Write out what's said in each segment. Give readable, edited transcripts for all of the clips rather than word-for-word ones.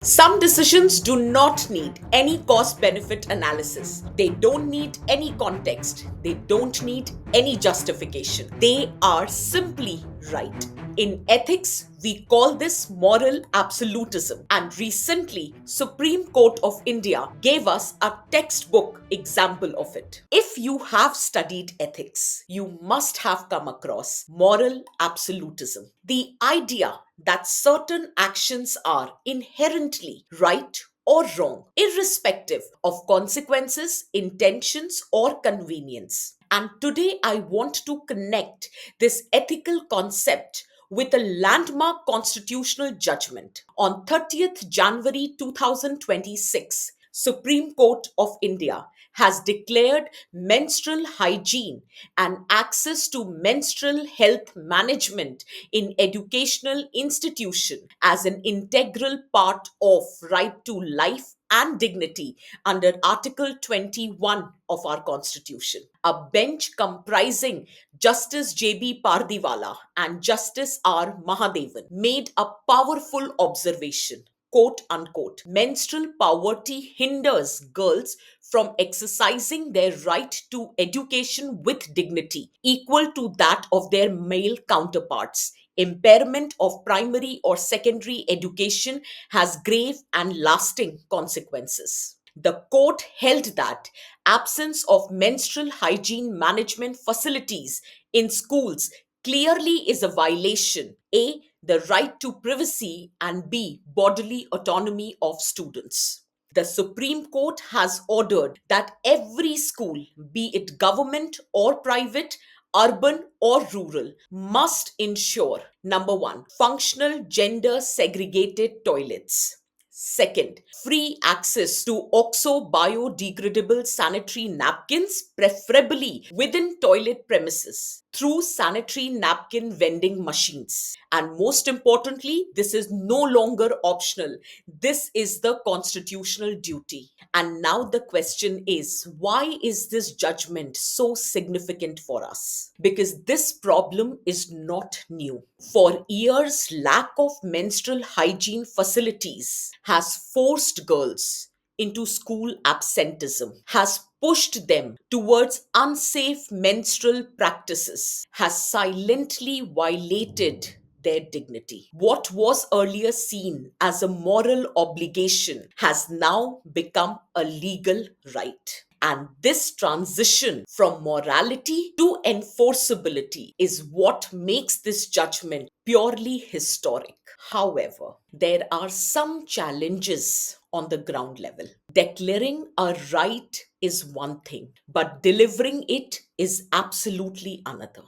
Some decisions do not need any cost benefit analysis. They don't need any context. They don't need any justification. They are simply right. In ethics, we call this moral absolutism. And recently, Supreme Court of India gave us a textbook example of it. If you have studied ethics, you must have come across moral absolutism. The idea that certain actions are inherently right or wrong, irrespective of consequences, intentions, or convenience. And today I want to connect this ethical concept with a landmark constitutional judgment. On 30th January 2026, Supreme Court of India has declared menstrual hygiene and access to menstrual health management in educational institution as an integral part of right to life and dignity under Article 21 of our Constitution. A bench comprising Justice J.B. Pardiwala and Justice R. Mahadevan made a powerful observation. Quote unquote, menstrual poverty hinders girls from exercising their right to education with dignity equal to that of their male counterparts. Impairment of primary or secondary education has grave and lasting consequences. The court held that absence of menstrual hygiene management facilities in schools clearly is a violation A, the right to privacy, and B, bodily autonomy of students. The Supreme Court has ordered that every school, be it government or private, urban or rural, must ensure number one, functional gender segregated toilets. Second, free access to OXO biodegradable sanitary napkins, preferably within toilet premises, through sanitary napkin vending machines. And most importantly, this is no longer optional. This is the constitutional duty. And now the question is, why is this judgment so significant for us? Because this problem is not new. For years, lack of menstrual hygiene facilities has forced girls into school absenteeism, has pushed them towards unsafe menstrual practices, has silently violated their dignity. What was earlier seen as a moral obligation has now become a legal right. And this transition from morality to enforceability is what makes this judgment purely historic. However, there are some challenges on the ground level. Declaring a right is one thing, but delivering it is absolutely another.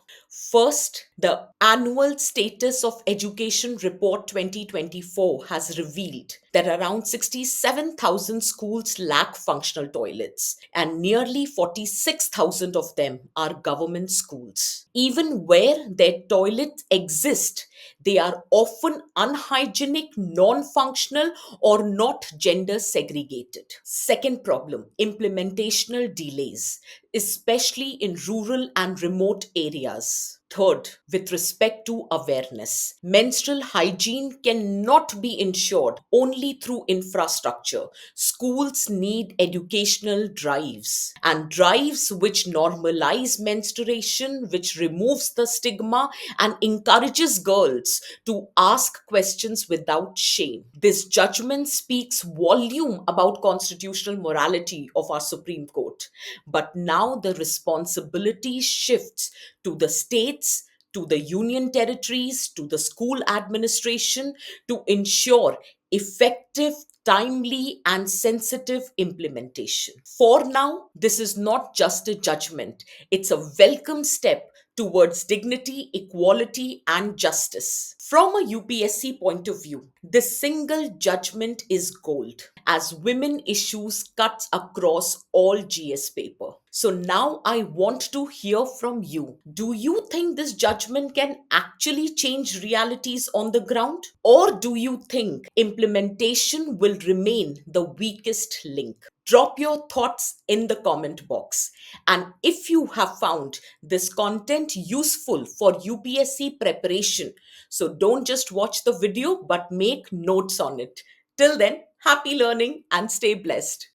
First, the Annual Status of Education Report 2024 has revealed that around 67,000 schools lack functional toilets, and nearly 46,000 of them are government schools. Even where their toilets exist, they are often unhygienic, non functional, or not gender segregated. Second problem, implementational delays, especially in rural and remote areas. Third, with respect to awareness, menstrual hygiene cannot be ensured only through infrastructure. Schools need educational drives, and drives which normalize menstruation, which removes the stigma and encourages girls to ask questions without shame. This judgment speaks volume about constitutional morality of our Supreme Court. But now the responsibility shifts to the states, to the union territories, to the school administration to ensure effective, timely, and sensitive implementation. For now, this is not just a judgment, it's a welcome step towards dignity, equality, and justice. From a UPSC point of view, this single judgment is gold as women issues cuts across all GS paper. So now I want to hear from you. Do you think this judgment can actually change realities on the ground? Or do you think implementation will remain the weakest link? Drop your thoughts in the comment box. And if you have found this content useful for UPSC preparation, so don't just watch the video but make notes on it. Till then, happy learning and stay blessed.